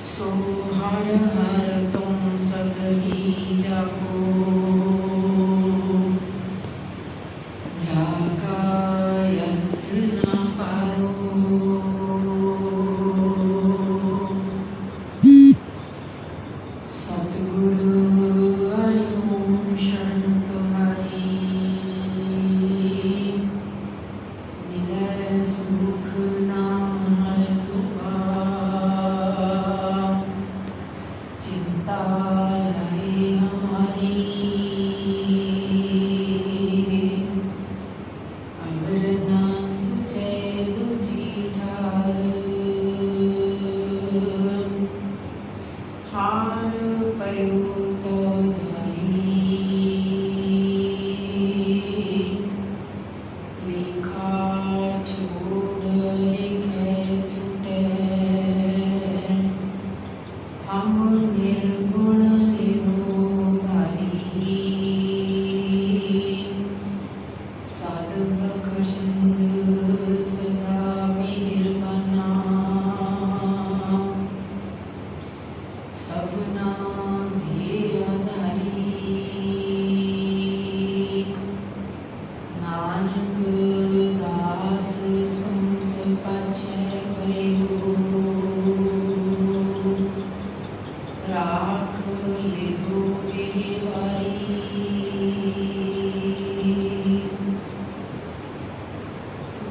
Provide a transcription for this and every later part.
सो हर हर तुम सदही जाको, जाका यत्न न पारो। सतगुरु आयो शरण तुम्हारी, मिलै सुख नाम हर सुखा। चिंता लहे हमारी, अवर न सुझे दूजी ठार। हार पयो तो धरी, लेखा छोड़ लेखे छूटे। हम निर्गुण निरोधारी, साध बख्शिंद सदा मेहरबाना। सबना ध्येय धारी, नानक दास संत पाछे परेहो। राख लेहो बेवारी,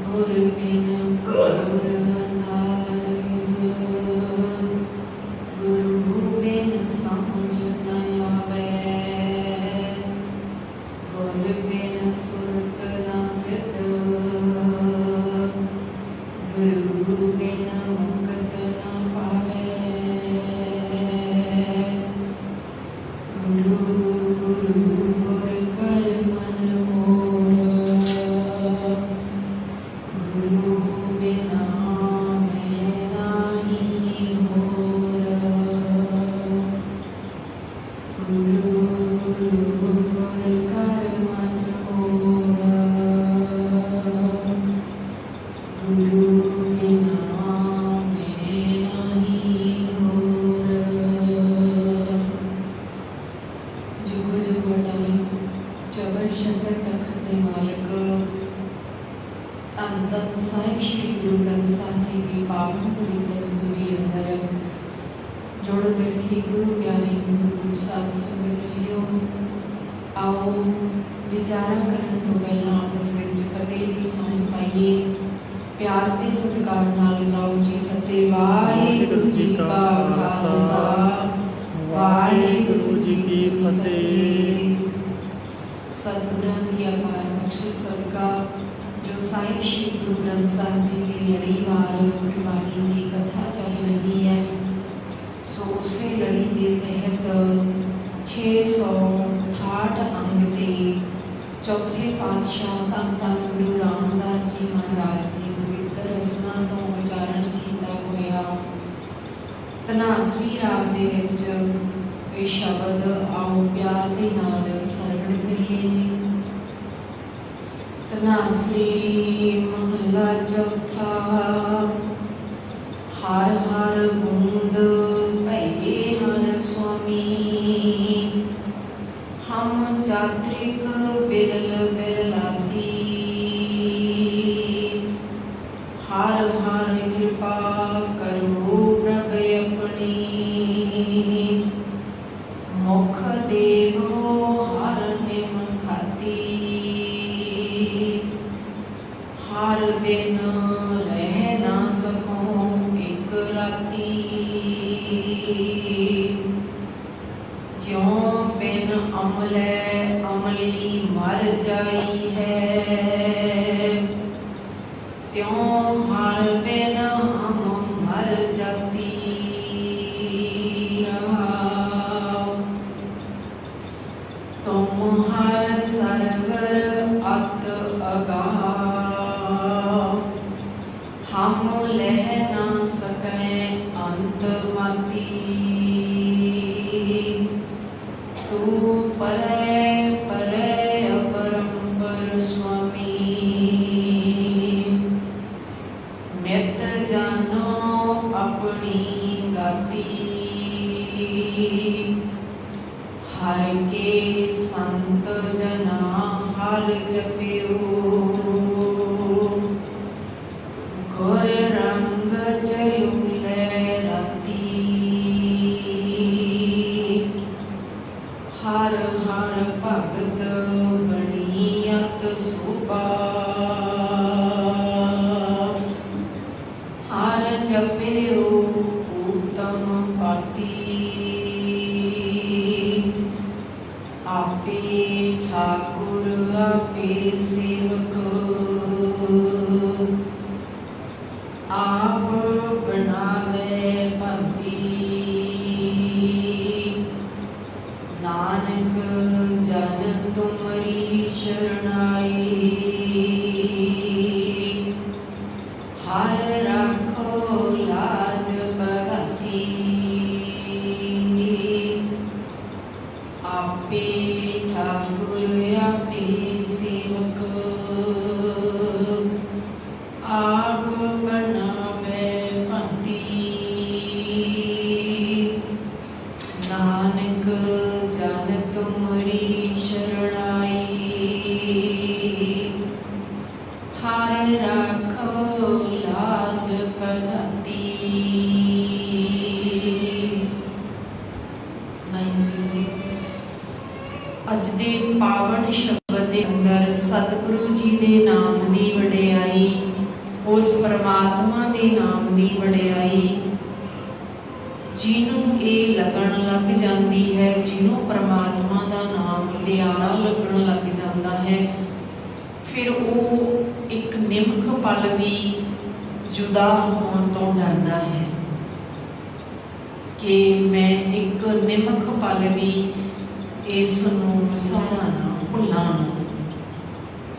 गुर बिन गुर अंधार। गुरु बिन समझ न आवे, गुर बिन सुरत न सिद्ध। गुरु बिन मुक्त न पावे, गुरु गुरु गुर कर मन मोर। गुरु बिना मैं नाही होर। गुरु गुरु गुर कर मन मोर। गुरु बिना मैं नाही होर। जुग जुग अटल चवर शतर तखत दे मालिक, ਧੰਨ ਧੰਨ ਸਾਹਿਬ ਸ਼੍ਰੀ ਗੁਰੂ ਗ੍ਰੰਥ ਸਾਹਿਬ ਜੀ ਦੀ ਪਾਵਨ ਪਵਿੱਤਰ ਹਜ਼ੂਰੀ ਅੰਦਰ ਜੁੜ ਬੈਠੀ ਗੁਰੂ ਪਿਆਰੀ ਗੁਰੂ ਸਾਧ ਸੰਗਤ ਜੀਓ, ਆਓ ਵਿਚਾਰਾਂ ਕਰਨ ਤੋਂ ਪਹਿਲਾਂ ਆਪਸ ਵਿੱਚ ਫਤਿਹ ਦੀ ਸਾਂਝ ਪਾਈਏ। ਪਿਆਰ ਤੇ ਸਤਿਕਾਰ ਨਾਲ ਲਾਓ ਜੀ ਫਤਿਹ। ਵਾਹਿਗੁਰੂ ਜੀ ਕਾ ਖਾਲਸਾ, ਵਾਹਿਗੁਰੂ ਜੀ ਕੀ ਫਤਿਹ। ਸਤਿਗੁਰਾਂ ਦੀ ਅਪਾਰ ਬਖਸ਼ਿਸ਼ ਸਦਕਾ जो साहिब श्री गुरु ग्रंथ साहिब जी की लड़ीवार गुरबाणी की कथा चल रही है, सो उसे लड़ी के तहत 668 अंग के चौथे पातशाह धन धन गुरु रामदास जी महाराज जी पवित्र रसना तो उच्चारण किया होया। तनासरी राग दे विच ये शब्द आओ प्यार के नाल सरवण करिए जी। तनासरी महला चौथा। हर हर बूंद भये हर स्वामी, हम चात्रिक बिरल बिरलाती। हर हर कृपा करो प्रभ अपनी, मुख देवो हर निम खाती। हर बिन रह ना सको एक राती, ज्यों बिन अमले अमली मर जाई है, त्यों हर बिन हम मर जाती। तुम हर सरवर अत अगाह, हम लह ना सकें अंत माती। तू परे परे अपरंपर स्वामी, नित जानो अपनी गाती। हर के संत जना हर जपियो, गुर रंग चलूले राती। हर हर भगत बणियत सुबा, हर जपियो उत्तम पाती। आपे ठाकुर आपे सेवक, आप बनावे भगती। नानक जन तुमरी शरणाई, हर राखो लाज बगती। आपे ठाकुर आपे सेवक, आप बनावे भगती। नानक जन तुमरी शरणाई, हर राखो लाज भगती। वाहिगुरू जी, अज दे पावन शब्द दे अंदर सतगुरु जी दे नाम दी वडियाई, उस परमात्मा दे नाम दी वडियाई, जिन्हों ये लगन लग जाती है, जिन्हों परमात्मा का नाम प्यारा लगन लग जाता है, फिर वो एक निमख पल भी जुदा होने तो डरता है कि मैं एक निमख पल भी इसनूं विसारा ना, भुला ना।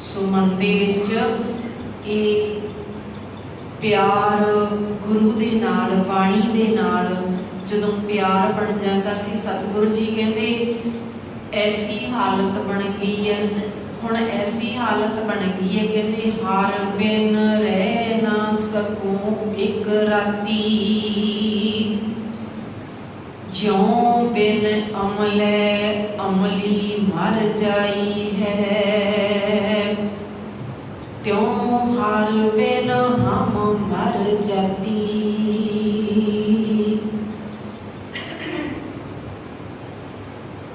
सो मन दे विच ये प्यार गुरु दे नाल, बाणी दे नाल जदों प्यार बन जाता कि सतगुरु जी कहते ऐसी हालत बन गई है, हुण ऐसी हालत बन गई है, कहते हर बिन रह ना सकूं एक राती। ज्यों बिन अमले अमली मर जाई है, त्यों हर बिन हम मर जाती।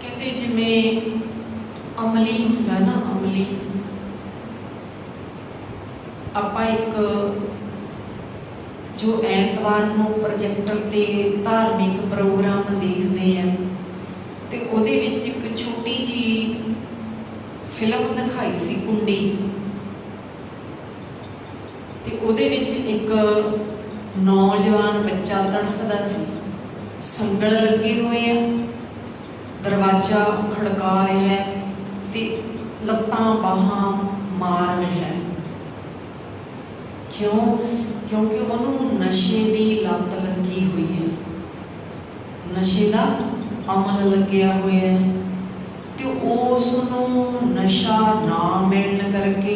कहते जिमें अमली हुंदा ना, अमली आपां एक जो ऐतवार नूं प्रोजेक्टर ते धार्मिक प्रोग्राम देखते हैं तो उहदे विच एक छोटी जी फिल्म दिखाई सी कुंडी, ते उहदे विच एक नौजवान बच्चा तड़फदा सी, संगल लगे हुए हैं, दरवाजा खड़का रहा है ते लत्तां बाहां मार रहा है। क्यों? क्योंकि उन्होंने नशे की लत लगी हुई है, नशे का अमल लग्या हुआ है, तो उसनों नशा ना मिलने करके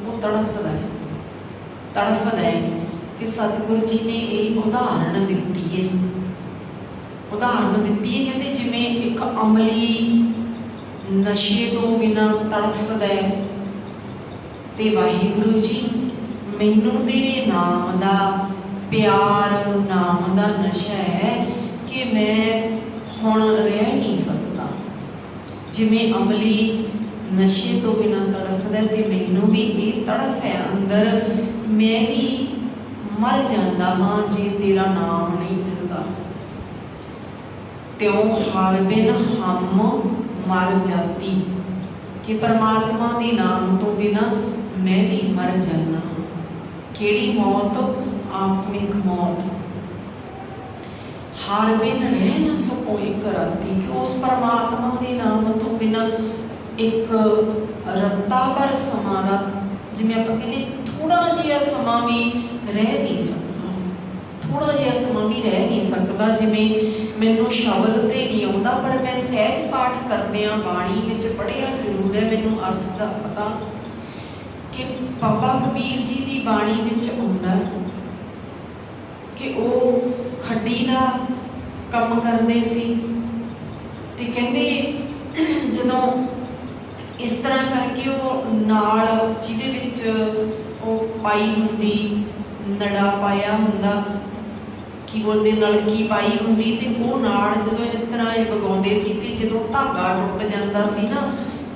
वो तड़फदा है, तड़फदा है कि सतगुरु जी ने एक उदाहरण दी है, उदाहरण दी है, कहते जिमें एक अमली नशे तो बिना तड़फदा है, ते वाहिगुरु जी मैनू तेरे नाम का प्यार, नाम का नशा है कि मैं हुण रह नहीं सकता। जिमें अमली नशे तो बिना तड़फदा ते मैनू भी ये तड़फ है अंदर, मैं भी मर जाता हाँ जे तेरा नाम नहीं मिलता। त्यों हर बिन हम मर जाती, कि परमात्मा के नाम तो बिना मैं भी मर जाना। केड़ी मौत? आत्मिक मौत। हर बिन रह ना सको एक राती, कि उस परमात्मा के नाम तो बिना एक रत्ता भर समा दा, जिवें आपां कहने थोड़ा जिहा समा भी रह नहीं सकता, थोड़ा जिहा समा भी रह नहीं सकता। जिवें मैनूं शब्द तो नहीं आउंदा, पर मैं सहज पाठ करदिआं बाणी विच पढ़िया जरूर है, मैनूं अर्थ का पता कि बाबा कबीर जी की बाणी विच आउंदा कि वो खड्डी का काम करते सी। ते कहते जदों इस तरह करके वो नाल जिहदे विच वो पाई हुंदी, नड़ा पाया हुंदा, की बोलते नलकी पाई हुंदी, ते वो नाड़ जदों इस तरह वगाउंदे सी ते जदों धागा टुट जांदा सी ना,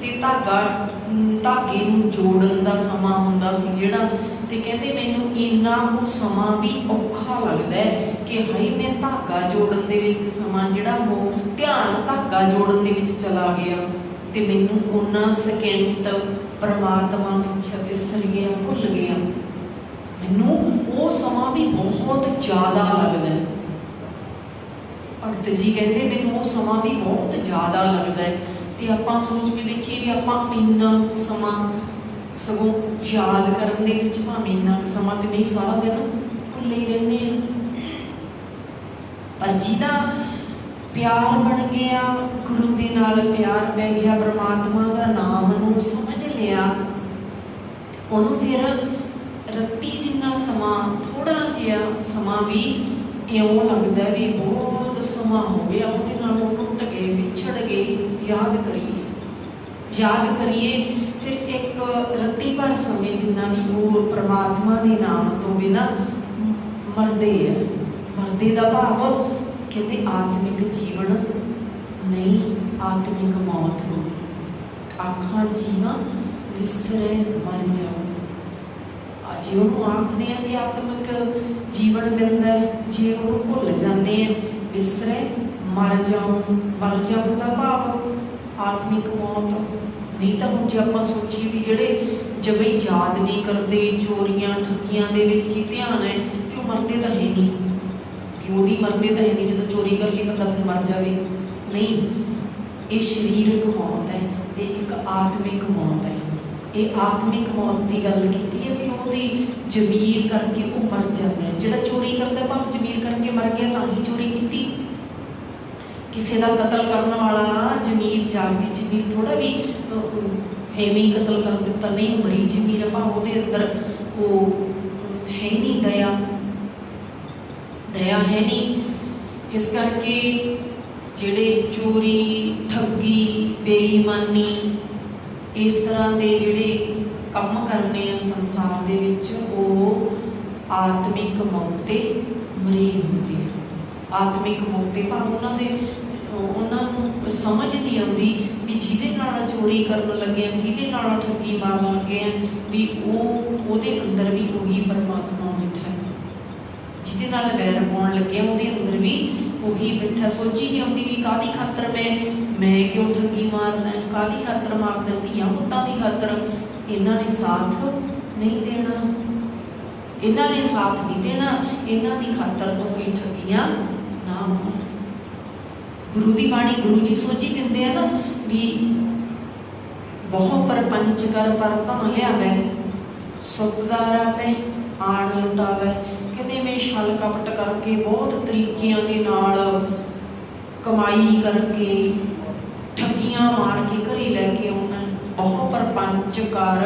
ते धागे नूं जोड़न दा समां हुंदा सी जिहड़ा, ते कहते मैनूं इन्ना कुछ समां भी औखा लगदा है कि हाई मैं धागा जोड़न दे विच समां जिहड़ा वो ध्यान धागा जोड़न दे विच चला गया, ते मैनूं उन्ना सैकेंड परमात्मा पिछे विसर गया, भुल गया। मैनूं वो समां भी बहुत ज़्यादा लगदा है। भगत जी कहते मैनूं वो समां भी बहुत ज़्यादा लगदा है। ते आपां सोच के देखिए भी आपां इन्ना समां सगों याद करन दे विच भावें इन्ना समां ते नहीं, सारा दिन भुल्ले ही रहने हैं। पर जिहदा प्यार बन गया, गुरु दे नाल प्यार पै गया, परमात्मा दा नाम नूं समझ लिया, उहनूं फिर रत्ती जिन्ना समां, थोड़ा जिहा समां भी इउं लगदा भी बहुत समां हो गया, उहदे नाल टुट गए, विछड़ गए, याद करिए फिर एक रत्ती भर समय जिन्ना भी वो परमात्मा के नाम तो बिना मरदे है। मरदे का भाव कहते आत्मिक जीवन नहीं, आत्मिक मौत हो। आखा जीवा विसरे मर जाओ, जे उन्होंने आखते हैं तो आत्मिक जीवन मिलता है, जे उन्होंने भुल जाते हैं विसरे मर जाओ। मर जाओ का भाव आत्मिक मौत नहीं। तो हम जो आप सोचिए भी जोड़े जब ही याद नहीं करते, चोरियां ठगियां दे विच ही ध्यान है, तो वो मरते तो है नहीं, कि वो मरते तो है नहीं, जो चोरी कर ली बंदा फिर मर जाए नहीं। ये शरीरक मौत है, तो एक आत्मिक मौत है। ये आत्मिक मौत की गल की है भी वो जमीर करके वो मर जाता है। जो चोरी करता भाव जमीर करके मर गया तो ही चोरी की। किसी का कतल करने वाला जमीर जागती जमीर थोड़ा भी हैवी कतल कर दिता, नहीं मरी जमीर भाव वो अंदर वो है नहीं, दया है नहीं। इस करके जेड़े चोरी ठगी बेईमानी इस तरह के जोड़े काम करने हैं संसार के विच, वो आत्मिक मौत ते मरे होंगे। आत्मिक मौत के भाव उन्होंने समझ नहीं आती भी जिहदे नाल चोरी करन लगे, जिहदे नाल ठगी मारन लगे भी वो अंदर भी वही परमात्मा बैठा है, जिहदे नाल वैर पाउण लगे उहदे अंदर भी वही बैठा। सोची नहीं आती भी कादी खातर मैं क्यों ठगी मारना, कादी खातर मारना, धियां पुत्तां दी खातर। इन्हां ने साथ नहीं देना, इन्हां ने साथ नहीं देना, इन्हां दी खातर तो कोई ठगियां ना मार। गुरु की बाणी गुरु जी सोची दिंदे हैं ना भी बहु परपंच कर पर धन लियावै, सुखदारा पे आण लुटावै। कहते मैं छल कपट करके बहुत तरीकिਆਂ ਦੇ ਨਾਲ कमाई करके ठगियां मार के घरे लैके आउणा। बहु परपंच कर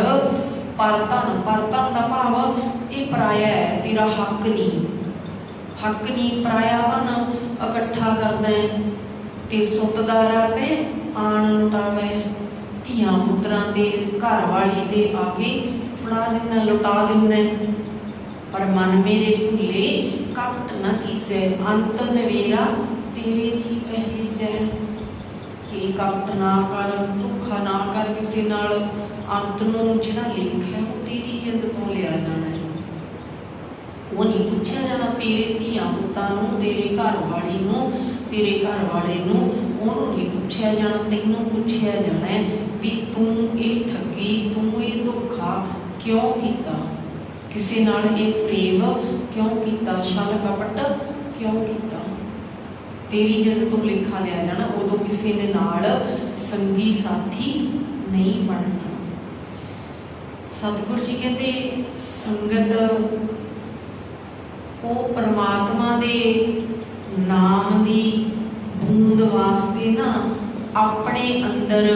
पर धन का भाव ये पराया है, तेरा हक नहीं, पराया धन इकट्ठा करदा है ते सुखदारा पे आण लुटावै। धियां पुत्रां ते घर वाली ते आके फड़ा देना, लुटा देना। पर मन मेरे भुले कपट न कीजै, अंत नवेरा तेरे जी पहरीजै। कि कपट ना कर, धोखा ना कर किसी नाल, अंत नूं जिहड़ा लेख है वो तेरी जिंद तो लिया जाना है। वो नहीं पूछा जाना तेरे धियां पुत्तां नूं, तेरे घर वाली नूं, तेरे घर वाले नूं, उहनूं नहीं पूछया जाना, तैनूं पूछया जाना है भी तू ये ठगी, तू ये धोखा क्यों कीता, किसी नाल ये फरेब क्यों कीता, छल कपट क्यों कीता। तेरी जिंद तो लिखा लिया जाना, उदों किसी ने नाल संगी साथी नहीं बनना। सतगुरु जी कहते संगत वो परमात्मा दे नाम दी बूंद वास्ते ना अपने अंदर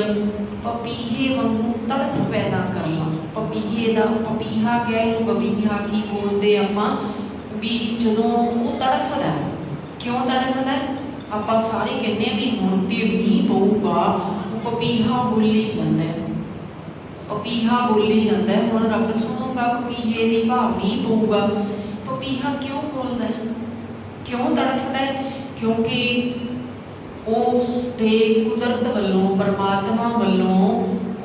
पपीहे वांगू तड़प पैदा कर ला। पपीहे दा पपीहा कह लो, बबीहा की बोलते आपां भी जदों वो तड़फदा क्यों तड़फदा है? आपां सारे कहने भी हुण ते मींह पऊगा, पपीहा बोली जांदा है, पपीहा बोली जाता है। हुण रब सुनूगा पपीहे दी, भाव मींह पऊगा। पपीहा क्यों बोलदा है, क्यों तड़फदा है? क्योंकि उस दे कुदरत वल्लों, परमात्मा वल्लों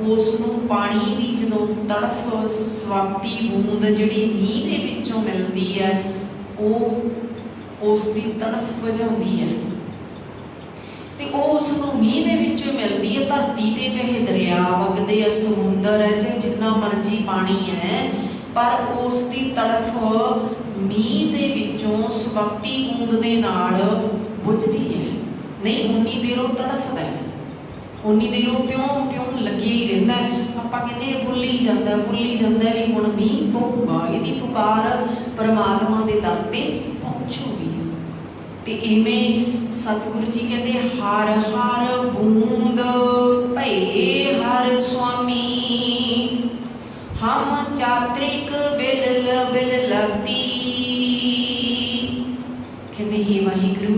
उसनूं पानी दी जदों तड़फ, स्वाति बूंद जिहड़ी मींह दे विचों मिलदी है, वो उस दी तड़फ बुझाउंदी है। ते उसनूं मींह दे विचों मिलदी है। धरती ते चाहे दरिया वगदे है, समुंदर है, चाहे जिन्ना मर्जी पानी है, पर उस दी तड़फ मींह दे विचों स्वाति बूंद दे नाल बुझदी है। नहीं उन्नी देर वो तड़फदा है, उन्नी देर वो प्यों प्यों लगे ही रहिंदा है। आपां कहने भुल्ली जांदा भी हुण मींह पऊगा, इहदी पुकार परमात्मा दे दर ते पहुंचूगी। ते इवें सतगुरु जी कहते हर हर बूंद भये हर स्वामी, हम चात्रिक बिल बिल लगती। कहते हे वाहिगुरु,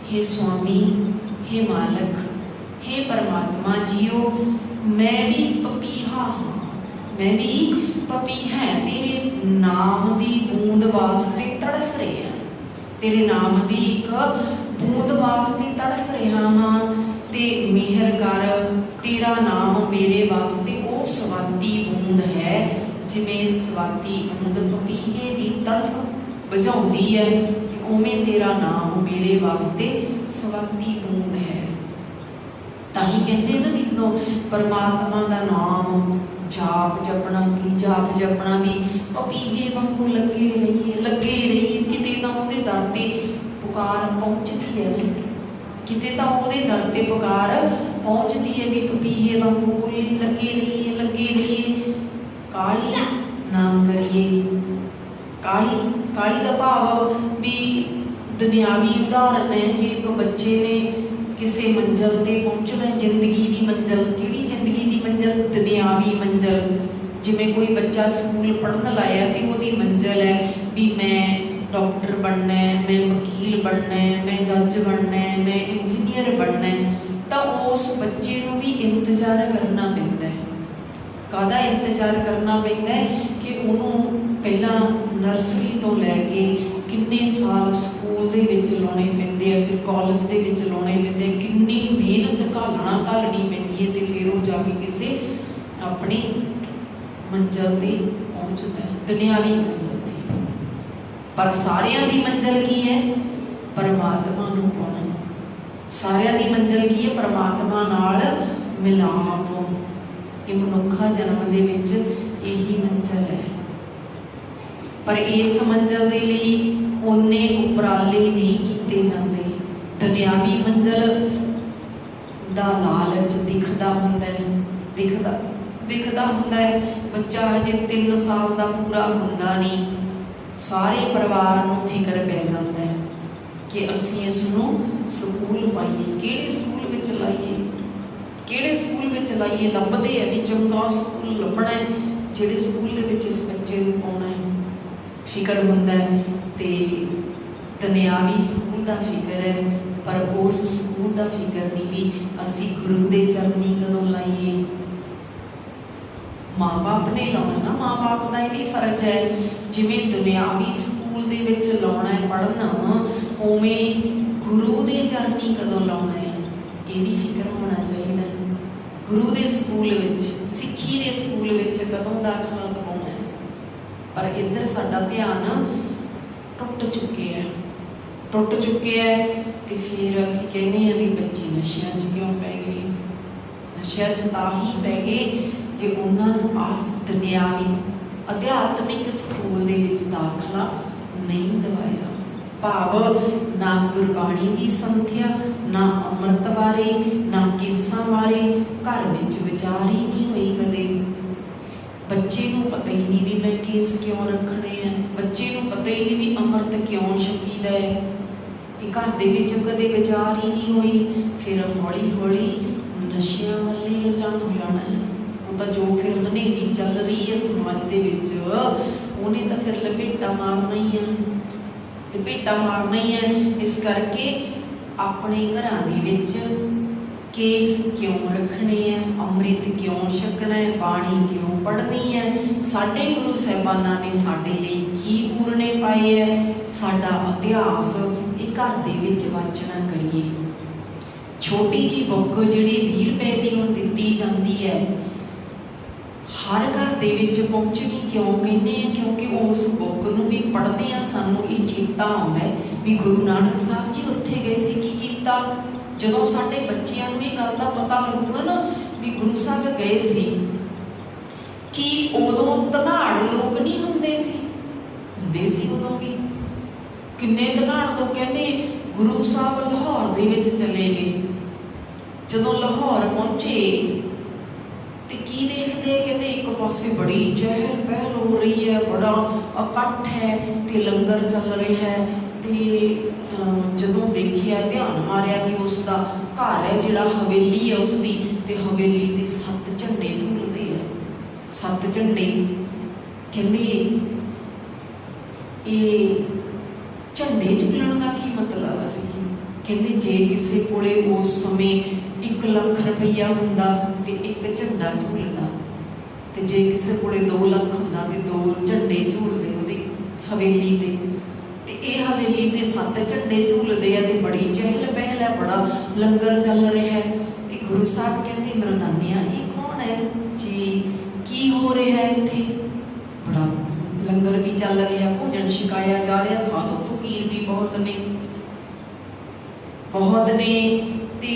हे स्वामी, हे मालक, हे परमात्मा जियो, मैं भी पपीहा हाँ, मैं भी पपीहा है, तेरे नाम दी बूंद वास्ते तड़फ रहे हैं, तेरे नाम दी एक बूंद वास्ते तड़फ रहा हाँ। ते मेहर कर, तेरा नाम मेरे वास्ते वो स्वाति बूंद है, जिवें स्वाति बूंद पपीहे दी तड़फ बुझाउंदी है, उवें तेरा नाम मेरे वास्ते स्वाति बूंद है। ताही कहते ना भी जो परमात्मा का नाम जाप जपना, की जाप जपना भी पपीहे वांगू लगे रहिए, किते तां उहदे दर ते पुकार पहुंचदी है, किते तां उहदे दर ते पुकार पहुंचदी है। भी पपीहे वांगू बोली लगे रहिए, काली ना करिए। काली दा भाव भी दुनियावी उदाहरण है। जे एक बच्चे ने किसी मंजिल ते पहुंचना, जिंदगी की मंजिल, किहड़ी जिंदगी की मंजिल? दुनियावी मंजिल। जिवें कोई बच्चा स्कूल पढ़न लाया तो वो मंजिल है भी मैं डॉक्टर बनना है, मैं वकील बनना है, मैं जज बनना है, मैं इंजीनियर बनना है, तो उस बच्चे को भी इंतजार करना पैंदा है। काहदा इंतजार करना पैंदा है कि उन्होंने पहला नर्सरी तो लैके किन्ने साल स्कूल दे विच लाने पैंदे आ, फिर कॉलेज दे विच लाने पैंदे, किन्नी मेहनत घालनी पैंदी है, तो फिर वो जाके किसी अपनी मंजिल ते पहुँचता है, दुनियावी मंजिल ते। पर सारियां दी मंजिल की है? परमात्मा नूं पाउणा। सारियां दी मंजिल की है? परमात्मा नाल मिलाप। ये मनुखा जन्म दे विच यही मंजिल है। पर इस मंजिल के लिए उन्ने उपराले नहीं किए जाते। दुनियावी मंजिल दा लालच दिखदा हुंदा है, बच्चा हजे 3 साल का पूरा हुंदा नहीं, सारे परिवार नूं फिक्र पै जाता है कि असीं इसनूं स्कूल पाईए, किहड़े स्कूल विच लाईए, किहड़े स्कूल विच लाईए। लभदे है भी चंगा स्कूल लभना है, जिहड़े स्कूल दे विच इस बच्चे नूं पाउणा है। फिक्र होंदा है ते दुनियावी स्कूल का फिक्र है, पर उस स्कूल का फिक्र नहीं भी असी गुरु के चरनी कदों लाइए। माँ बाप ने लाना ना, माँ बाप का भी फर्ज है। जिवें दुनियावी स्कूल दे विच लाना है पढ़ना, उवें गुरु के चरनी कदों लाना है, ये भी फिक्र होना चाहिए। गुरु के स्कूल विच, सिक्खी के स्कूल विच कदों दाखला करवाना है। पर इधर साडा ध्यान टुट चुके हैं तो फिर असीं कहने हैं भी बच्चे नशियां च क्यों पै गए। नशियां च तां ही पै गए जे उन्होंने आस दुनियावी अध्यात्मिक स्कूल दे विच दाखला नहीं दवाया। भाव ना गुरबाणी की संथ्या, ना अमृत बारे, ना केसां बारे घर विच विचार ही नहीं हुई कदे। बच्चे को पता ही नहीं भी मैं केस क्यों रखने हैं, बच्चे को पता ही नहीं भी अमृत क्यों छकीदा है, ये घर दे विच कदे विचार ही नहीं हुई। फिर हौली हौली नशियां वाले रुझान हो जाना है। वो तो जो फिर हनेरी चल रही है समाज दे विच, उन्हें तो फिर लपेटा मारना ही है। ते भेटा मारना ही है। इस करके अपने घरां दे विच केस क्यों रखने हैं, अमृत क्यों छकना है, बाणी क्यों पढ़नी है, साडे गुरु साहिबाना ने साडे लई की पूरने पाए है, साडा इतिहास ये घर दे विच वाचना करिए। छोटी जी बुक जिहड़ी 20 रुपए की हुण दित्ती जाती है, हर घर दे विच पहुँचनी क्यों कहने हैं, क्योंकि उस बुक नूं भी पढ़दे आ सानूं ये चेता आउंदा है भी गुरु नानक साहब जी उत्थे गए सी की कीता। जदों साडे बच्चिआं नूं इह गल दा पता लगूगा ना भी गुरु साहब गए सी, कि उदों धनाड़ लोग नहीं हुंदे सी उदों भी किन्ने धनाड़ लोग कहंदे गुरु साहब लाहौर दे विच चले गए। जदों लाहौर पहुंचे ते की देखदे, कहंदे एक पासे बड़ी चहल पहल हो रही है, बड़ा इकट्ठ है ते लंगर चल रहा है। ते जदों देखिया ध्यान मारिया कि उसका घर है जिहड़ा हवेली है उसकी, ते हवेली ते 7 झंडे झूलते हैं, 7 झंडे। कहंदे ये झंडे झूलण का की मतलब है? कहंदे जे किसी कोले उस समय 1 लाख रुपया हुंदा ते एक झंडा झूलदा, ते जे किसी कोले 2 लाख हुंदा ते 2 झंडे झूलदे उहदी हवेली ते। ये हवेली ते 7 झंडे झूलते हैं, तो बड़ी चहल पहल है, बड़ा लंगर चल रहा है। तो गुरु साहब कहते मरदानिया ये कौन है जी, की हो रहा है इत्थे? बड़ा लंगर भी चल रहा, भोजन छकाया जा रहा, साधु फकीर भी बहुत ने ते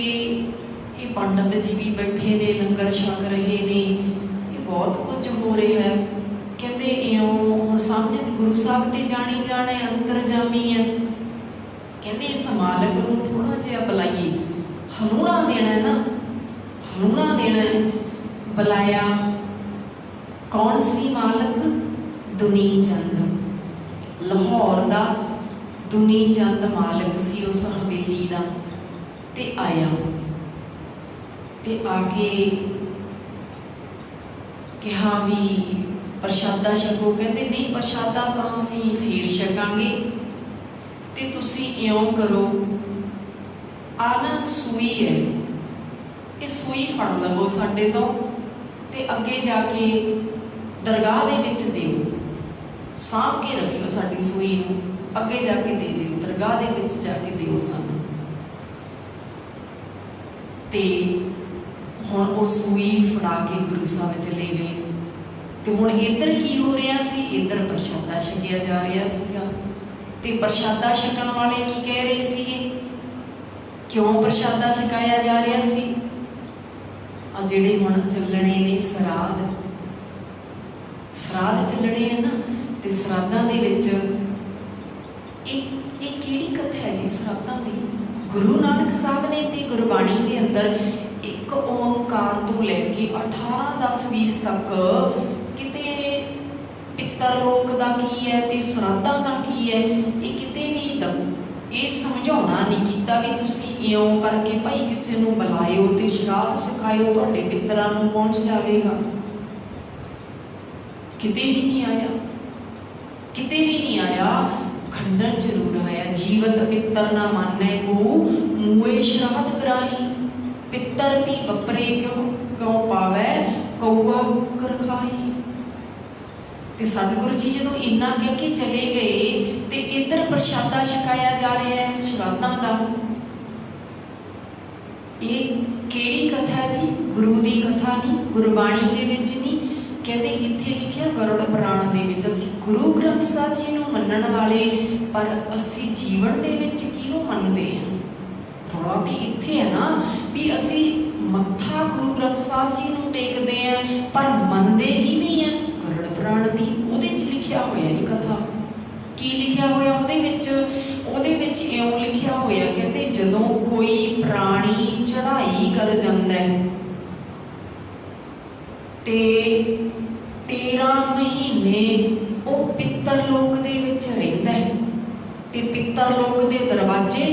ये पंडित जी भी बैठे ने, लंगर छक रहे ने, ये बहुत कुछ हो रहा है। कहते इं हम समझ गुरु साहब ते जानी जाने अंतरजामी है। कहते इस मालक नूं थोड़ा जिहा बुलाइए, हलूणा देना है ना, हलूणा देना है। बुलाया, कौन सी मालक? दुनी चंद, लाहौर दा दुनी चंद मालक सी उस हवेली दा। ते आया ते आके कहा भी प्रशादा छको। कहते नहीं प्रशादा तो असीं फिर छकांगे, ते तुसीं इउं करो, आ ना सूई है, ये सूई फड़ लवो साडे तो, ते अगे जाके दरगाह दे विच दिओ, साँभ के रखियो साडी सूई नूं, अगे जाके दे दिओ, दरगाह दे विच जाके दिओ सानूं। ते हुण वो सूई फड़ा के गुरु साहब चले गए। तो हुण इधर की हो रहा सी? इधर प्रशादा छकिया जा रहा सीगा। ते प्रशादा छकण वाले की कह रहे सीगे? क्यों प्रशादा छकाया जा रहा सी? आ जिहड़े हुण चलणे ने सराध, सराध चलणे है ना, ते सराधां दे विच एक किहड़ी कथा है जी सराधां दी? गुरु नानक साहब ने ते गुरबाणी दे अंदर एक ओंकार तो लैके 18, 10, 20 तक किते पितर लोक दा की है ते सराधां दा की है, ये किते भी ये समझाउणा नहीं कीता भी तुसीं इउं करके भाई किसी नूं बुलाइओ ते शराध सिखाइओ, तुहाडे पितरां नूं पहुंच जावेगा। किते भी नहीं आया, किते भी नहीं आया। खंडन जरूर आया, जीवत पितर ना मानै को मुए श्राद्ध कराई, पितर भी बपरे क्यों क्यों पावै कौआ कुकर खाई। ते सतगुरु जी जो इन्ना कह के चले गए ते इधर प्रशादा छकाया जा रहा है श्राद्धां दा। ये केड़ी कथा जी? गुरु दी कथा नहीं, गुरबाणी दे विच नहीं। कहते कित्थे लिखिया? गरुड़ पुराण दे विच। असीं गुरु ग्रंथ साहिब जी नूं मन्नण वाले, पर असीं जीवन दे विच किहनूं मनदे हां? रौला ते इत्थे है ना भी असीं मत्था गुरु ग्रंथ साहिब जी नूं टेकदे हां, पर मनदे की नहीं है? गरुड़ पुराण दी उहदे च लिखिया होया ये कथा। की लिखिया होया उहदे विच? उहदे विच इउं लिखिया होया, कहते जदों कोई प्राणी चढ़ाई कर जांदा है ते 13 महीने वो पितर लोक दे विच रहिंदा है ते पितर लोक दे दरवाजे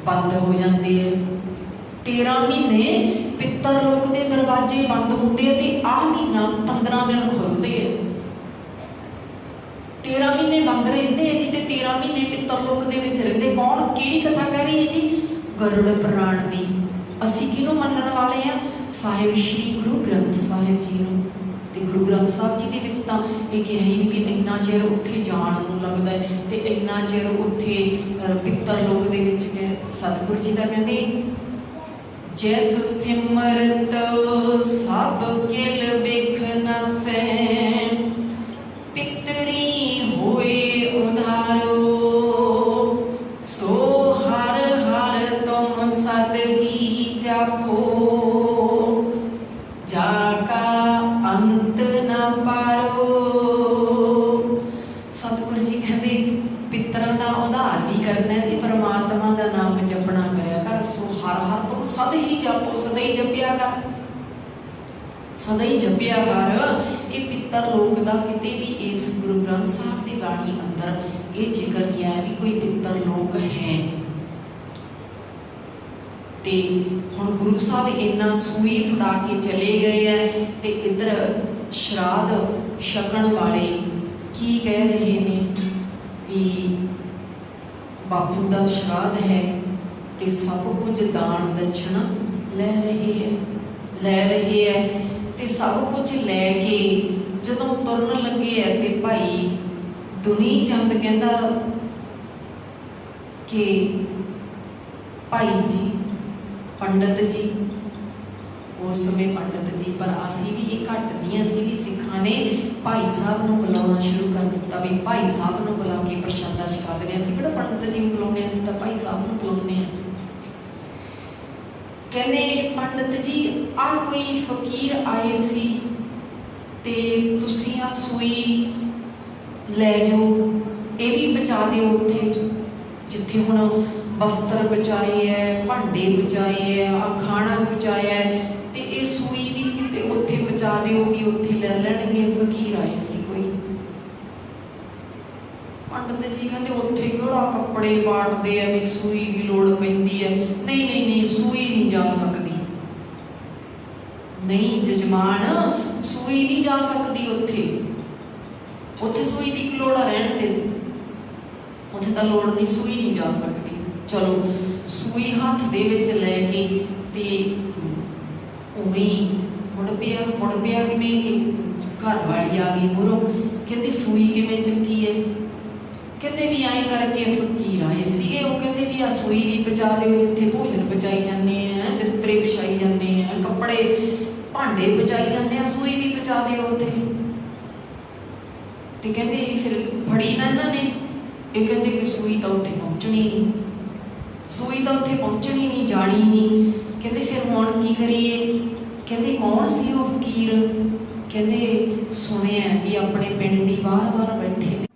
बंद हो जाते हैं। 13 महीने पितर लोक दे दरवाजे बंद होंदे ते आ महीना 15 दिन खुलते हैं। 13 महीने बंद रहते हैं जी, तो 13 महीने पितर लोक दे विच रहिंदे। कौन किहड़ी कथा कह रही है जी? गरुड़ पुराण दी। असीं किहनूं मनण वाले हैं? साहिब श्री गुरु ग्रंथ साहिब जी नूं। ते गुरु ग्रंथ साहिब जी दे विच तां इह कहा ही नहीं भी इन्ना चिर उत्थे जाण नूं लगदा है ते इन्ना चिर उत्थे पितर लोक दे विच। सतगुरु जी दा कहंदे जैस सिमरत सब किल बिख न सैं, पितरी होए उधारो, सो हर हर तुम सद ही जापो, जाका अंत न पारो। सतगुरु जी कहते पितरां दा उधार भी करना है, परमात्मा का नाम जपना करया कर। सो हर हर तुम सद ही जापो, सदा ही जपिया कर, सदा ही जपिया कर। ये पितर लोक का किते भी इस गुरु ग्रंथ साहिब की बाणी अंदर ये जिक्र नहीं आया भी कोई पितर लोक है। ते हुण गुरु साहब इन्ना सूई फड़ा के चले गए हैं ते इधर श्राद्ध छकण वाले की कह रहे हैं भी बापू का श्राद्ध है ते सब कुछ दान दक्षिणा ले रहे है ते सब कुछ लैके जदों तुरन लगे है ते भाई दुनी चंद कहंदा कि भाई जी पंडित जी, उस समय पंडित जी, पर असी भी ये घट नहीं, असी भी सिखां ने भाई साहब को बुलाना शुरू कर दिता भी भाई साहब को बुला के प्रशादा छका देने। असीं किहड़ा पंडित जी बुलाने, असीं तां भाई साहब को बुलाने हैं। कहने पंडित जी आ कोई फकीर आए सी ते तुसीं आ सूई लै जाओ, ये भी बचा दिओ उत्थे जिथे हुण वस्त्र बचाए है, भांडे बचाए है, आ खाना बचाया है, ते ये सूई भी किते उत्थे बचा दिओ भी उत्थे लै लैणगे। फकीर आए सी कोई। पंडित जी कहते उत्थे किहड़ा कपड़े पाटदे है भी सूई की लोड़ पैंदी है। नहीं नहीं नहीं, सूई नहीं जा सकती, नहीं जजमान सूई नहीं जा सकती उत्थे, उत्थे सूई की लोड़ रहन दे, उत्थे तां लोड़ नहीं, सूई नहीं जा सकती। चलो सूई हाथ दे विच लैके ते उवें मुड़ पिया किवें कि घर वाली आ गई मुरों, कहती सूई किवें चंगी है, कहते भी आए करके फकीर आए सीगे, वो कहते भी आ सूई भी बचा दिओ जिथे भोजन बचाई जाने हैं, बिस्तरे बिछाई जाने हैं, कपड़े भांडे बचाई जाने हैं, सूई भी बचा दिओ उत्थे। ते कहते फिर फड़ी ना इन्होंने, ये कहते कि सूई तो उत्थे पहुँचनी नहीं, सूई तो उत्थे पहुँचनी नहीं, जानी नहीं। कहते फिर हुण की करिए? कहते कौन सी वो फकीर? कहते सुनिया भी अपने पिंड ही बाहर बाहर बैठे ने।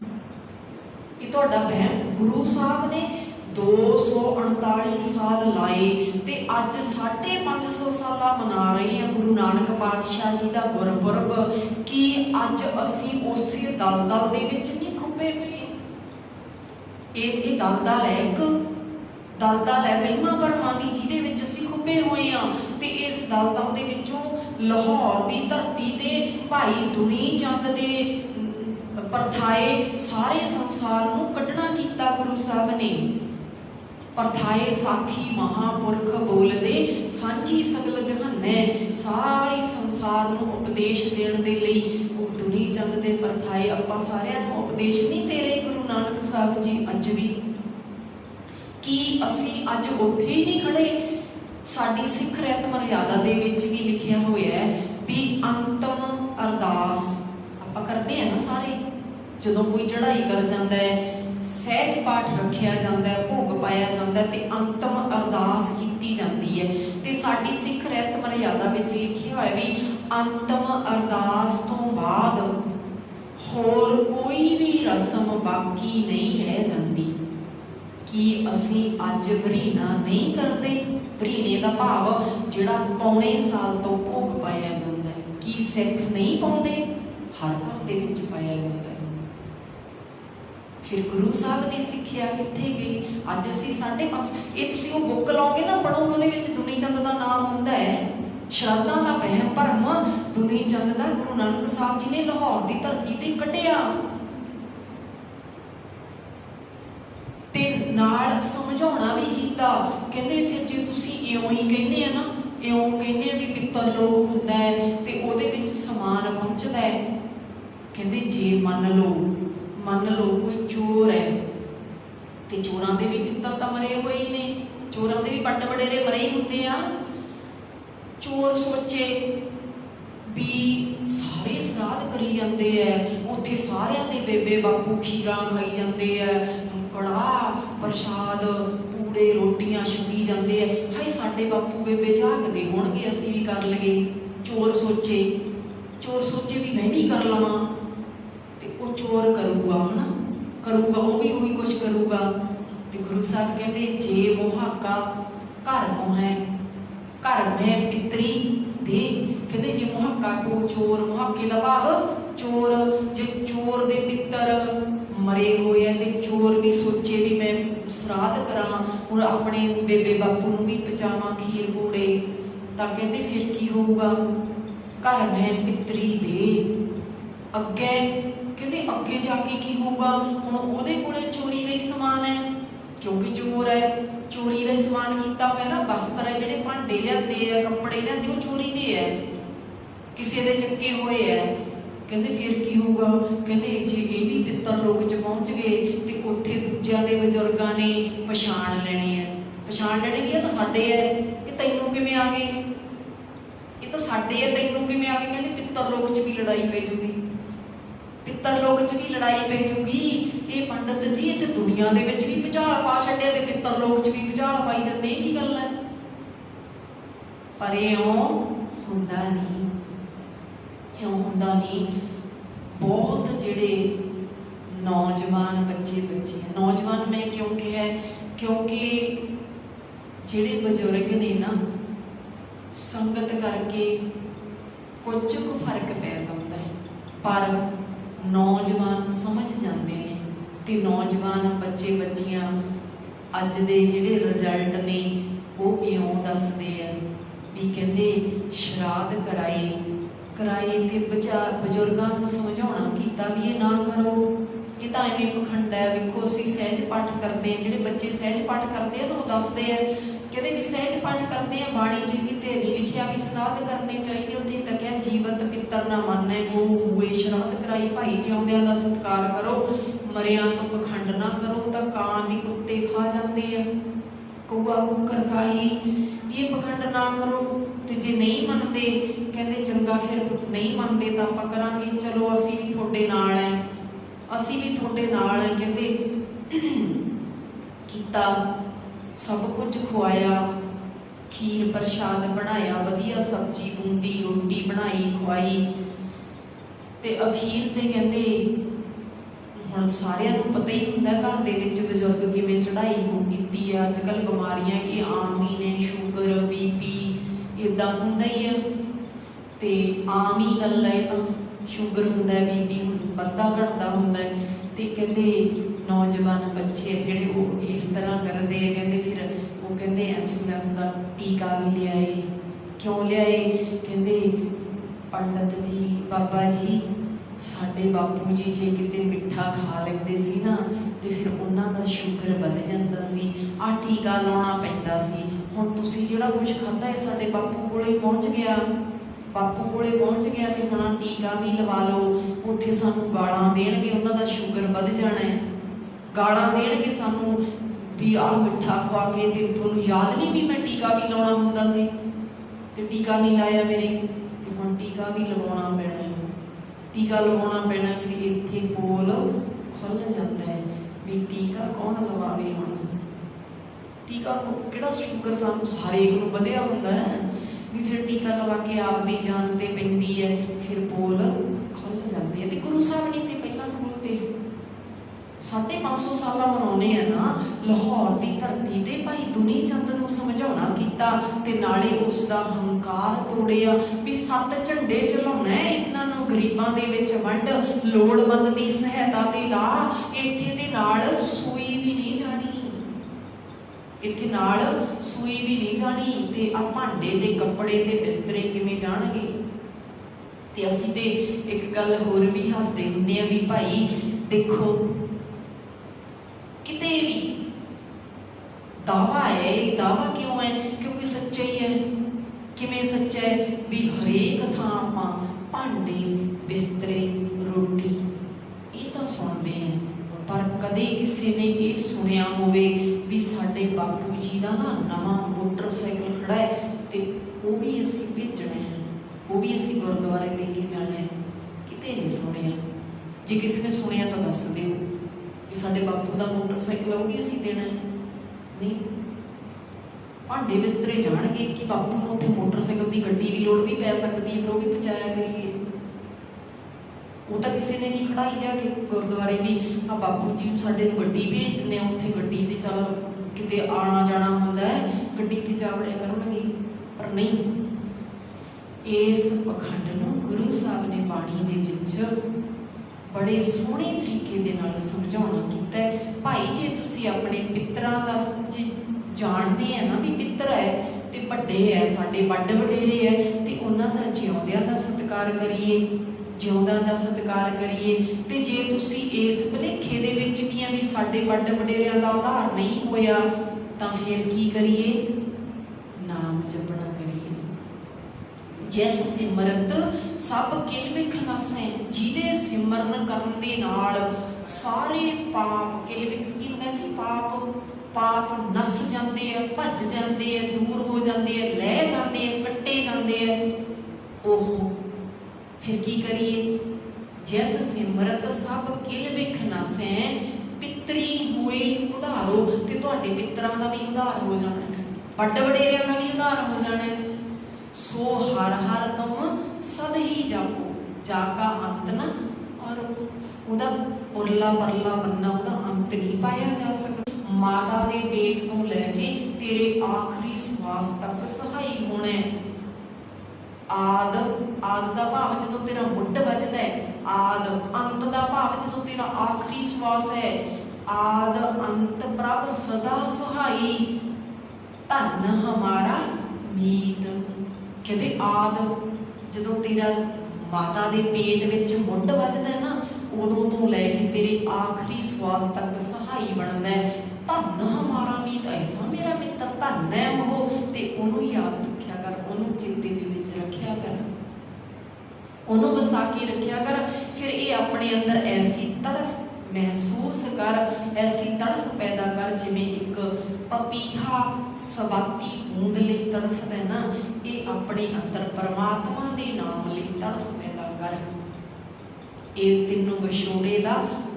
ये तुहाडा वहम, गुरु साहब ने 239 साल लाए ते अज 550 साल मना रहे हैं गुरु नानक पातशाह जी का गुरपुरब। कि अज असी उस दलदल दे विच नहीं खुब्बे पे? ये दलदल है, एक दलदल है वहमां भरमां दी जिहदे विच असीं खुब्बे होए हां। ते इस दलदल दे विचों लाहौर की धरती ते भाई दुनी चंद दे परथाए सारे संसार नूं कढना कीता गुरु साहब ने। परथाए साखी महापुरख बोलदे सांझी सगल जहानै, सारे संसार नूं उपदेश देण दे लई दुनी चंद दे परथाए आपां सारिआं नूं उपदेश नहीं दे रहे गुरु नानक साहब जी अज भी? कि असी अज उत्थे ही नहीं खड़े? साडी सिख रहत मर्यादा दे विच भी लिखिया होया है भी अंतम अरदास आपां करदे हैं ना सारे, जदों कोई चढ़ाई कर जाता है, सहज पाठ रखिया जाता है, भोग पाया जाता है, तो अंतम अरदास की जाती है। तो साडी सिख रहत मर्यादा विच लिखिया होया भी अंतम अरदास तो बाद होर कोई भी रस्म बाकी नहीं रह जाती। कि असी अज वरीना नहीं करते? वरीने का भाव जिहड़ा पौने साल तो भोग पाया जाता है, कि सिख नहीं पाउंदे? हर घर दे विच पाया जाता है। फिर गुरु साहब की सिक्ख्या कित्थे गई? अज असी 550 ये तुसीं वो बुक लाओगे ना, पढ़ोगे, उहदे विच दुनी चंद का नाम हुंदा है। श्रद्धा का वहम भरम दुनी चंद का गुरु नानक साहब जी ने लाहौर की धरती ते कढ़िया। नाल समझाउणा भी कीता। कहंदे फिर जे तुसीं इउं ही कहंदे आ ना, इउं कहंदे आ भी पित्तर लोक हुंदा है ते उहदे विच समान पहुंचदा है। कहंदे जे मन लो कोई चोर है ते चोरां दे भी पित्तर तां मरे होए ही ने, चोरां दे भी बड्ड वडेरे मरे ही हुंदे आ। चोर सोचे भी सारे श्राद्ध करी जाते हैं, उत्थे सारियां दे बेबे बापू खीरां खाई जाते हैं, कड़ाह प्रसाद पूड़े रोटियां छकी जाते हैं, हाय साडे बापू बेबे झाकदे होणगे असीं भी कर लईए। चोर सोचे भी मैं भी कर लवां ते वो चोर करूगा, है ना, करूगा वो भी वही कुछ करूगा। ते गुरु साहब कहते जे मुहाका घर मोहै घर में पितरी दे। कहते जे मुहाका को चोर, मुहाके का भाव चोर, जे चोर दे पितर मरे हुए हैं तो चोर भी सोचे भी मैं श्राद्ध करा और अपने बेबे बापू नूं भी पचावां खीर पूड़े, तां कहते फिर की होऊगा, घर में पितरी दे। अगे कहते अगे जाके की होगा, हुण उहदे कोले चोरी लई समान है क्योंकि चोर है, चोरी का समान किया हुआ ना, वस्त्र है जिहड़े भांडे लिआंदे आ कपड़े लिआंदे वो चोरी दे है, किसी दे चक्के हुए है। कहते फिर की होगा, कहते जे ये भी पित्तर लोक च पहुँच गए तो उत्थे दूजियां दे बजुर्गां ने पछाण लेने है, पछाण लेने कि तो साडे है, ये तैनूं किवें आ गए, ये तो साडे है तैनूं किवें आ गए। कहते पित्तर लोक च भी लड़ाई पै जूगी, पित्तर लोक च भी लड़ाई पै जूगी। ये पंडित जी इत्थे दुनिया दे विच भी भुचाल पा छड्डिया ते पित्तर लोक च भी भुचाल पाई जांदे, की गल है। पर इउं हुंदा नहीं, इउं हुंदा नहीं। बहुत जिहड़े नौजवान बच्चे नौजवान मैं क्यों कहा, क्योंकि जिहड़े बजुर्ग ने ना संगत करके कुछ को फर्क पै सकता है, पर नौजवान समझ जाते हैं ते नौजवान बच्चे बच्चियां अज दे जिहड़े रिजल्ट ने वो इउं दसदे आ भी कहंदे श्राद्ध कराए ते बजुर्गों को समझाउणा कीता भी ये ना करो, ये तो एवें पखंड है। वेखो असीं सहज पाठ करते हैं, जिहड़े बच्चे सहज पाठ करते हैं ना वो दसदे हैं, कहते भी सहज पाठ करते हैं, बाणी च किते नहीं लिखिया भी श्राद्ध करने चाहिए, उत्थे तकिया जीवत पित्तर ना मानै गो हुए, श्राद्ध कराई भाई जिउंदियां दा सत्कार करो, मरियां तो पखंड ना करो, तां कां दी कुत्ते खा जाते हैं, कौआ कुकर खाई, ये पखंड ना करो। तो जे नहीं मनते कहते चंगा फिर नहीं मनते तो आपां करांगे, चलो असीं भी तुहाडे नाल है, असीं भी तुहाडे नाल है। कहते कीता सब कुछ खुआया, खीर प्रसाद बनाया, वधिया सब्जी बूंदी रोटी बनाई खुआई ते अखीर ते कहते हुण सारिआं नूं पता ही हुंदा घर दे विच बजुर्ग किवें चढ़ाई हो कीती है। अजकल बीमारियां ये आम ही ने, शुगर बीपी इदां हुंदा ही है, ते आम ही गल है, तां शुगर हुंदा है, बीपी वधदा घटदा हुंदा है। ते कहते नौजवान बच्चे जिहड़े वो इस तरह करते हैं, कहते फिर वो कहते इंश्योरेंस का टीका भी लियाए, क्यों लियाए, कहते पंडित जी बाबा जी साडे बापू जी जे किते मिठा खा लेंदे सी ना ते फिर उन्हां दा शुगर वध जांदा सी, आ टीका लाउणा पैंदा सी। हुण तुसीं जिहड़ा कुछ खाधा है साडे बापू कोले पहुँच गया, बापू कोले पहुँच गया तो हुण टीका भी लवा लो, उत्थे सानूं गालां देणगे, उन्हां दा शुगर वध जाना है, गालां देणगे सानूं भी आ मिठा खवा के, ते तुहानूं याद नहीं भी मैं टीका भी लाउणा हुंदा सी ते टीका नहीं लाया मेरे, ते हुण टीका भी लवाउणा पैना है, टीका लवाउणा पैना। फिर इत्थे पोल खुल जाता है भी टीका कौन लवावे, हुण टीका किहड़ा शुगर सानूं हरेक नूं वधिया हुंदा है भी, फिर टीका लवा के आपदी जान ते पैंदी है, फिर पोल खुल जाते हैं। ते गुरु साहब ने ते पहलां खोलते 550 साल मनाने हैं ना, लाहौर की धरती ते भाई दुनी चंद नूं समझाउणा कीता ते नाले उसका हंकार तोड़िया भी 7 झंडे चलाउणा है, इन्हां नूं गरीबां दे विच वंड, लोड़वंद दी सहायता ते ला, इत्थे दे नाल सूई भी नहीं जानी, इत्थे नाल सूई भी नहीं जानी, ते आ भांडे ते कपड़े ते बिस्तरे किवें जाणगे। ते असीं ते एक गल होर भी हसदे हुंदे आ भी भाई देखो किते भी दावा है। दावा क्यों है? क्योंकि सच्चा ही है। किवें सच्चा है? भी हरेक थां आपां भांडे बिस्तरे रोटी ये तो सुनते हैं, पर कदे किसी ने ये सुनिया होवे भी साडे बापू जी का ना नवा मोटरसाइकिल खड़ा है तो वो भी असीं भेजना है, वो भी असीं गुरुद्वारे दे के जाना है? किते नहीं सुनिया। जे किसी ने सुनिया तो दस दिओ कि साडे बापू का मोटरसाइकिल वो भी असीं देना है। नहीं, भांडे बिस्तरे जाणगे कि बापू नूं उत्थे मोटरसाइकिल की गड्डी की लोड़ भी पै सकती है, फिर वो भी पहुँचाया करिए। वो तो किसी ने नहीं खड़ाई लिया कि गुरुद्वारे भी आ बापू जी साडे नूं गड्डी भेज दिंदे आ, उत्थे गड्डी ते चल किते आना जाना हुंदा है गड्डी ते जा वड़िया करनगे। पर नहीं, इस पखंड नूं गुरु साहब ने बाणी दे विच बड़े सोहणे तरीके दे नाल समझाउणा कीता है। भाई जे तुसीं अपने पितरां दा जाणदे है ना भी पितर है ते वड्डे है साडे वड्ड वडेरे है ते उन्हां दा जिउंदिआं दा सत्कार करिए, जिउंदा दा सत्कार करिए। ते जे तुसीं इस भुलेखे दे विच भी भी साडे वड्ड वडेरिਆਂ दा उद्धार नहीं होया तां फिर की करिए? नाम जपना करिए। जिस सिमरत सब किल विख नसै, जिहदे सिमरन करन दे नाल सारे पाप किल विख की हुंदा सी पाप नस जाते हैं, भज जाते हैं, दूर हो जाते हैं, लह जाते हैं, कट्टे जाते हैं। ओहो फिर की करिए? जिस सिमरत सब किल विख नसै पितरी हुए उधारो, ते तुहाडे पितरां दा भी उधार हो जाना है, वड्ड वडेरिਆਂ दा भी उधार हो जाना है। सो हर हर तुम सद ही जापो जाका अंत न और उदा उरला परला बनना उदा अंत नहीं पाया जा सकता। माता दे पेट तो लैके तेरे आखिरी श्वास तक सहाई होना है। आद दा भाव जदों तेरा मुੱਢ वजदा है, आद अंत दा भाव जदों तेरा आखिरी श्वास है। आद अंत प्रभ सदा सहाई धन हमारा मीत। कहते आद जदों तेरा माता दे पेट विच मुੱਢ वजदा है ना, उदों तो लैके तेरे आखिरी श्वास तक सहाई बनदा है। धन हमारा मीत, ऐसा मेरा मित्र धन है वो, ते उन्हों याद रखिया कर, उन्होंने चेते दे विच रखिया कर, उन्होंने वसा के रखिया कर। फिर ये अपने अंदर ऐसी तड़फ महसूस कर, ऐसी तड़फ पैदा कर जिमें एक पपीहा सवाती बूंद लई तड़फदा है ना, ये अपने अंदर परमात्मा दे नाम लई तड़फ पैदा कर। ये तीनों विछोड़े दा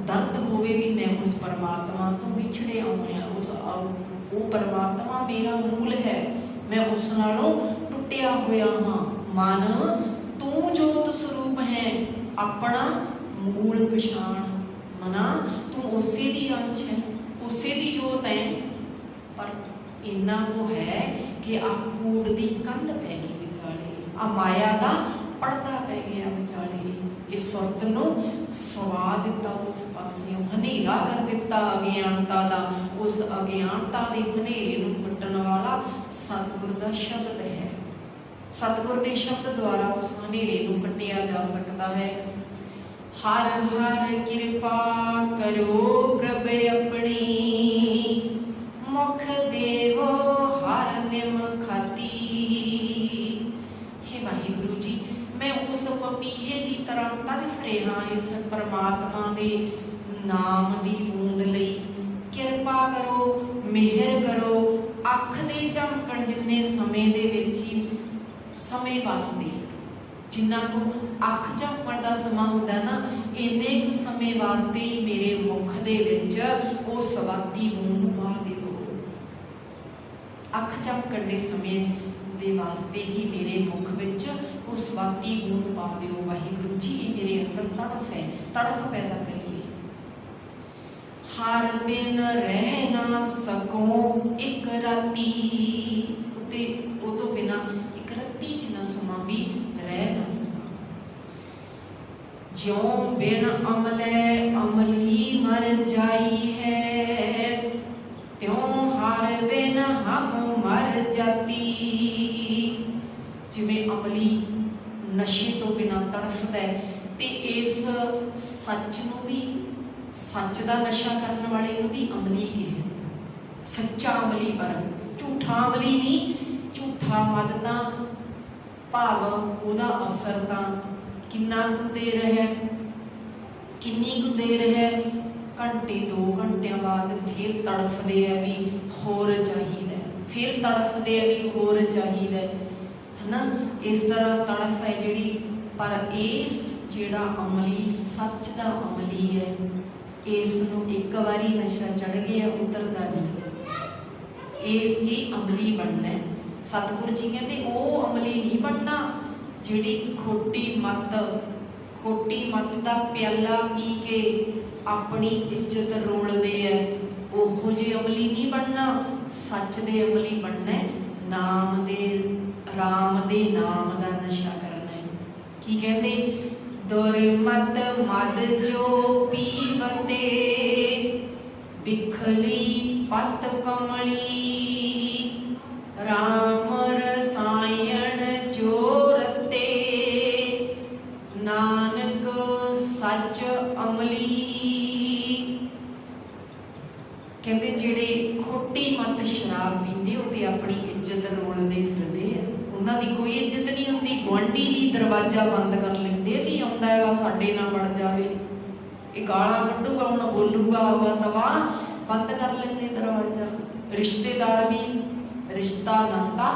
दर्द होवे भी मैं उस परमात्मा तो विछड़े आया, उस वो परमात्मा मेरा मूल है, मैं उस नालों टुटिया होया हाँ। मन तू जोत स्वरूप है अपना मूल पछाण, मना तू उसे दी अंश है, उसे दी जोत है। पर इन्ना को है कि आ कूड़ दी कंध पै गई विचाले, आ माया दा पड़दा पै गया विचाले। इस सुरत नूं सवा दिता उस पासियों, हनेरा कर दिता अज्ञानता दा, उस अज्ञानता दे हनेरे नूं कट्टण वाला सतगुर दा शब्द है। सतगुर दे शब्द द्वारा उस हनेरे नूं कट्टिया जा सकता है। हर हर कृपा करो प्रभ अपनी, मुख देवो हर निम खाती। हे वाहिगुरु जी, मैं उस पपीहे की तरह तड़फ रहा इस परमात्मा के नाम की बूंद लई। किरपा करो, मेहर करो, अख दे झमकण जिन्ने समय दे विच ही समय वास्ते जिन्ना को अख झमकण का समा हुंदा ना, इन्ने कुछ समय वास्ते ही मेरे मुख दे विच वो सवाती बूंद पा देवो। अख झमकण दे समय दे वास्ते ही मेरे मुख विच वो सवाती बूंद पा दिओ। वाहिगुरु जी ये मेरे अंदर तड़फ है, तड़फ पैदा करिए। हर दिन रह ना सको एक राती, उते वो तो बिना एक रत्ती जिन्ना समा भी रह ना सका। ज्यों बिन अमले अमली मर जाई है, त्यों हर बिन हम मर जाती। जिमें अमली नशे तो बिना तड़फदा है, ते इस सच नूं भी, सच का नशा करने वाले नूं भी अमली कहे। सच्चा अमली पर, झूठा अमली नहीं। झूठा मद तां भाव ਉਹਦਾ असर तां किन्ना कुछ देर है, किन्नी कुछ देर है, घंटे 2 घंटिਆਂ बाद फिर तड़फदे है भी होर चाहिए, फिर तड़फदे है भी होर चाहिए है ना। इस तरह तड़फ है जिहड़ी, पर इस जिहड़ा अमली सच दा अमली है, इसनूं एक बारी नशा चढ़ गया उतरदा नहीं। ये अमली बनना है। सतगुरु जी कहते वो अमली नहीं बनना जिहड़ी खोटी मत दा प्याला पी के अपनी इज्जत रोलदे है, ओहो जे अमली नहीं बनना। सच दे अमली बनना है, राम दे नाम दा नशा करना है। की कहते दुरमत मद जो पीवते, बिखली पत कमली, राम रसायन जो रते, नानक सच अमली। कहते जिहड़े खोटी मत शराब पींदे होते अपनी इज्जत रोलदे फिरदे, उन्हां दी कोई इज्जत नहीं हुंदी। गुआंढी भी दरवाजा बंद कर लेंदे भी आउंदा है साडे नाल वड़ जावे, ये गालां कड्डूगा हुण बोलूगा हवा तवा, बंद कर लेंदे दरवाजा। रिश्तेदार भी रिश्ता नाता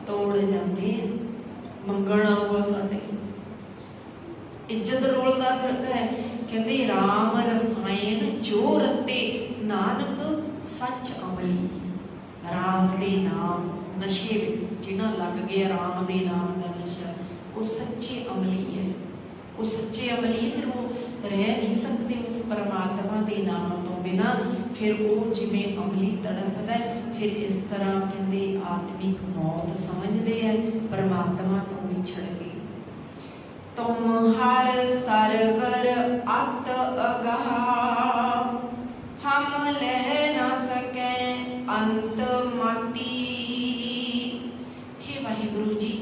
तोड़ जाते हैं, मंगण आऊगा साडे, इज्जत रोलदा फिरदा है। कहते राम रसायन जो रते, नानक सच अमली। राम दे नाम नशे जिन्हां लग गया, राम दे नाम का नशा, वो सच्चे अमली है। वो सच्चे अमली फिर वो रह नहीं सकते उस परमात्मा के नाम तो बिना। फिर वो जिमें अमली तड़फदा है, फिर इस तरह कहते आत्मिक मौत समझते हैं, परमात्मा तो विछड़ गए। तुम हर सरवर अत अगाह, हम लह ना सके अंत माती। हे वाहिगुरु जी,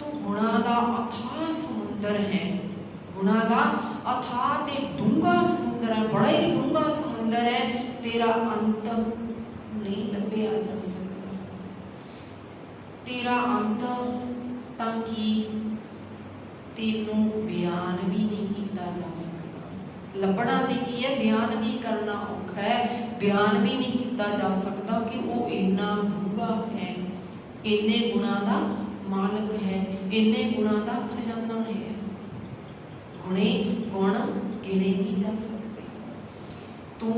तू गुणा का अथाह समुंदर है, गुणा का अथाह ते डूंगा समुंदर है, बड़ा ही डूंगा समुंदर है, तेरा अंत नहीं लभ्या जा सकता। तेरा अंत ताकि तेनों बयान भी नहीं किया जा सकता। लभना ते की है, बयान भी करना औखा है, बयान भी नहीं किया जा सकता कि वो इन्ना डूंगा है, इन्ने गुणा का मालक है, इन्ने गुणा का खजाना है। गुणे गुण गिने नहीं जा सकते। तू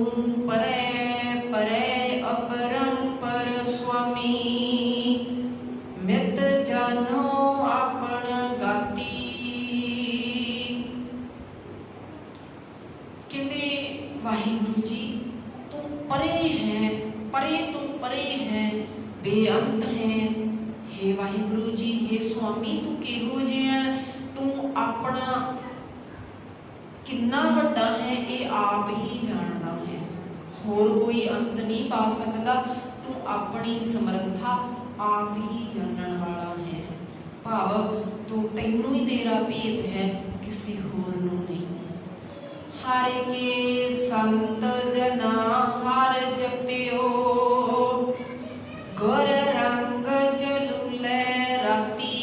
परे परे अपरंपर स्वामी, मित जानो आपन गाती। कहते वाहिगुरु जी, तू परे है, परे तू परे है, बेअंत है। हे वाहिगुरु जी, हे स्वामी, तू किहो जिहा, तू अपना किन्ना वड्डा है ये आप ही जानदा है, होर कोई अंत नहीं पा सकता। तू अपनी समर्था आप ही जानने वाला है। भाव तू तैनू ही तेरा भेद है, किसी होर नूं नहीं। हर के संत जना हर जपियो, गुर रंग जलूले राती।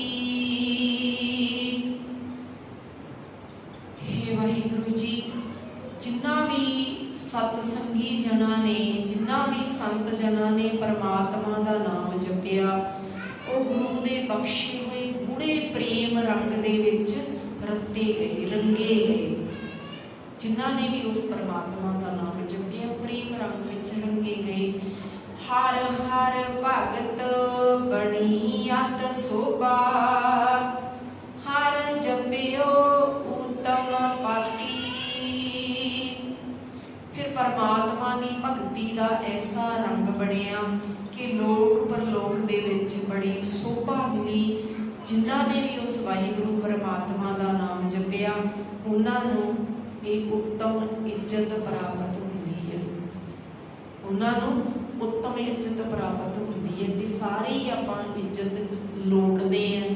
हे वाहिगुरु जी, जिन्ना भी सतसंगी जना ने, जिन्ना भी संत जना ने परमात्मा का नाम जपिया, वो गुरु दे बख्शे हुए गूढ़े प्रेम रंग दे विच रते गए, रंगे गए। जिन्ना ने भी उस परमात्मा का नाम जपिया, प्रेम रंग विच रंगे गए। हर हर भगत बणी अत शोभा, हर जपियो उत्तम पाती। फिर परमात्मा की भगती का ऐसा रंग बनया कि लोक परलोक दे विच बड़ी शोभा मिली। जिन्हां ने भी उस वाहिगुरु परमात्मा का नाम जपिया, उन्होंने एक उत्तम इज्जत प्राप्त होती है, उन्होंने उत्तम इज्जत प्राप्त होती है। तो सारे ही आप इज्जत लोड़ते हैं,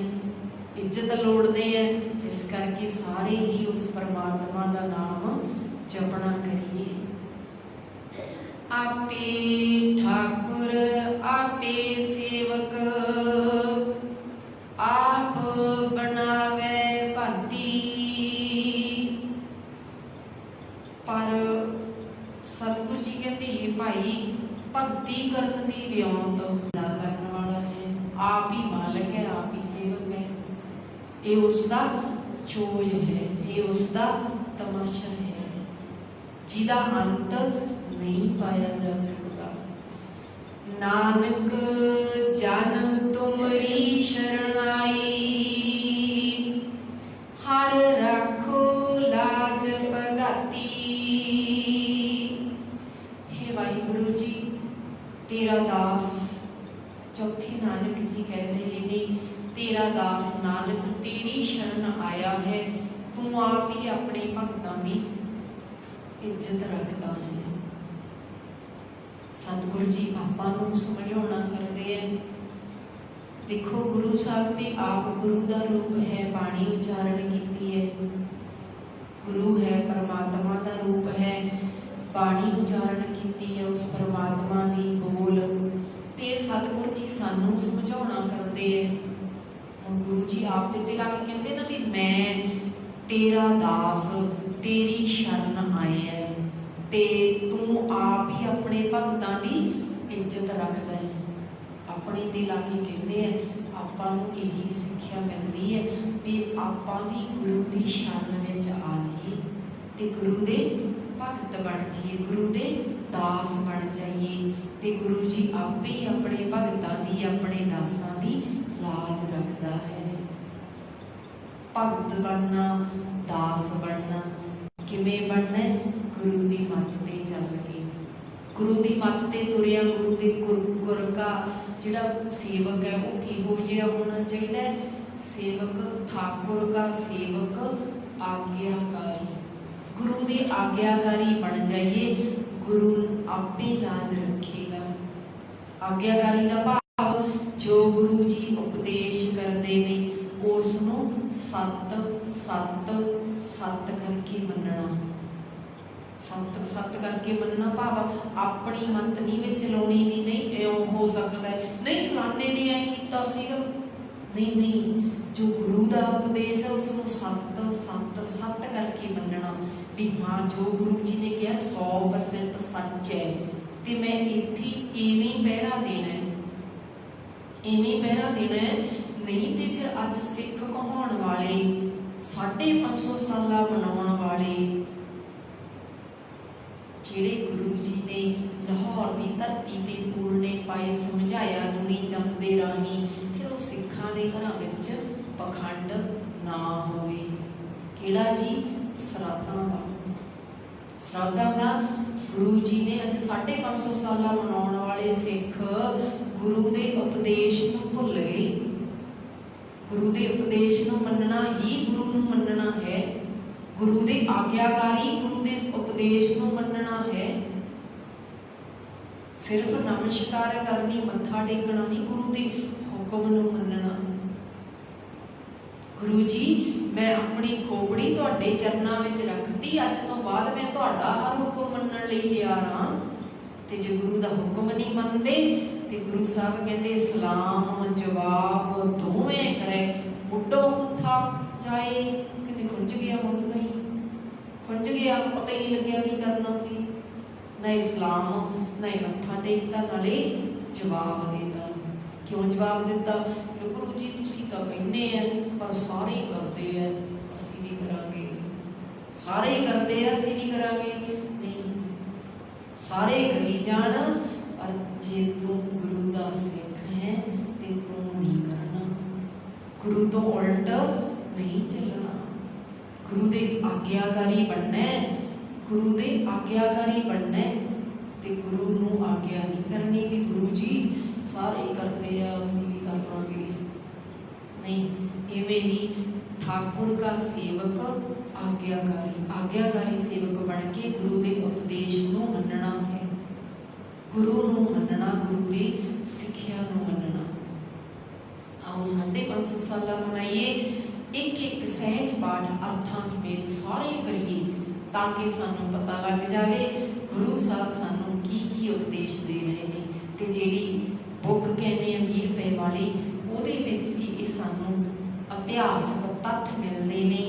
इज्जत लोड़ते हैं, इस करके सारे ही उस परमात्मा का नाम जपना करिए। आपे ठाकुर ठाकुर आपे सेवक, आप बनावे भाती। पर सतगुरु जी कहते हे भाई, भगती करन दी विਉਂत करने वाला है, आप ही मालिक है, आप ही सेवक है। ये उसका चोज है, ये उसका तमाशा है, जिदा अंत नहीं पाया जा सकता। नानक जन तुमरी शरणाई, हर रखो लाज भगती। हे वाहिगुरु जी, तेरा दास, चौथे नानक जी कह रहे ने, तेरा दास नानक तेरी शरण आया है, तू आप ही अपने भगतां दी इज्जत रखता है। सतगुरु जी आपां नूं समझाउणा करदे हैं। देखो गुरु साहब ते आप गुरु का रूप है, बाणी उच्चारण कीती है, गुरु है परमात्मा का रूप है, बाणी उच्चारण कीती है उस परमात्मा दी बोल ते सतगुरु जी सानू समझाउणा करदे हैं। गुरु जी आप ते लाके कहते ना भी मैं तेरा दास तेरी शरण आए है, ते तू आप ही अपने भगतां दी इज्जत रखदा है। अपने ते लाके कहते हैं आपां नूं यही सिक्ख्या मिलदी है भी आपां भी गुरु दी शरण विच आ जाइए ते गुरु दे भगत बन जाइए, गुरु दे दास बन जाइए, ते गुरु जी आपे ही अपने भगतां दी अपने दासां दी लाज रखदा है। भगत बनना, दास बनना किवें बनना है? गुरु दी मत ते चल के, गुरु दी मत ते तुरिया, गुरु दे गुर का जिहड़ा सेवक है वो किहो जिहा होना चाहिए? सेवक ठाकुर का सेवक आज्ञाकारी, गुरु दे आज्ञाकारी बन जाइए, गुरु आपे लाज रखेगा। आज्ञाकारी का भाव जो गुरु जी उपदेश करते हैं उसनूं सत सत सत करके मनना, सत सत करके मनना भाव अपनी मत नहीं विच लाउणी, नहीं इउं हो सकता है, नहीं फलाने ने ऐ कीता सीगा, नहीं नहीं, जो गुरु का उपदेश है उसनूं सत सत सत करके मनना भी हाँ जो गुरु जी ने कहा 100% सच है, तो मैं इत्थे इवें पहरा देना है, इवें पहरा देना है, नहीं तो फिर अज सिख कहाउण वाले 550 साला मनाउण वाले जिहड़े गुरु जी ने लाहौर की धरती ते पूरने पाए समझाया दुनी चंद दे राही, फिर वो सिखां दे घरां विच पखंड ना होवे। किहड़ा जी? सराधां दा, सराधां दा गुरु जी ने अज 550 साला मनाउण वाले सिख गुरु दे उपदेश नूं भुल गए। गुरु दे उपदेश नूं मनना ही गुरु नूं मनना है, गुरु दे आज्ञाकारी गुरु दे उपदेश नूं मनना है। सिर्फ नमस्कार करनी, मत्था टेकना नहीं, गुरु दे हुक्म नूं मनना। गुरु जी मैं अपनी खोपड़ी तुहाडे चरनां विच रखती, अज तो बाद मैं तुहाडा हर हुक्म मनण लई तैयार हाँ। ते जे गुरु दा हुक्म नहीं मनदे ते गुरु साहब कहते सलाम जवाब दोवें करे, मुड्ढो मत्था जाए, कहते खुंज गया मुड़ तो ही खुंज गया, पता ही नहीं लग्या की करना सी, ना इस्लाम ना मत्था टेकता नाले जवाब देता। क्यों जवाब दिता? गुरु जी तुसी तो कहने हैं पर सारे ही करते हैं, असी भी करांगे, सारे ही करते हैं असी भी करांगे, नहीं सारे करी जान, पर जे तू गुरु दा सिख है ते तू नहीं करना, गुरु तो उल्ट नहीं चलना, गुरु दे आज्ञाकारी बनना है, गुरु दे आज्ञाकारी बनना है, ते गुरु नूं आज्ञा नहीं करनी कि गुरु जी सारे करते हैं असी भी कर लांगे, नहीं इवें नहीं। ठाकुर का सेवक आज्ञाकारी, आज्ञाकारी सेवक बन के गुरु के उपदेश नूं मनना है, गुरु नूं मनना, गुरु की सिक्ख्या नूं मनना। आओ 550 साल मनाइए, एक एक सहज पाठ अर्थां समेत सारे करिए ताकि सानू पता लग जाए गुरु साहब सानू की उपदेश दे रहे हैं, ਤੇ ਜਿਹੜੀ ਬੁੱਕ ਕਹਿੰਦੇ ਆ 20 ਰੁਪਏ ਵਾਲੀ, ਉਹਦੇ ਵਿੱਚ ਵੀ ਇਹ ਸਾਨੂੰ ਇਤਿਹਾਸਕ ਤੱਥ ਮਿਲਦੇ ਨੇ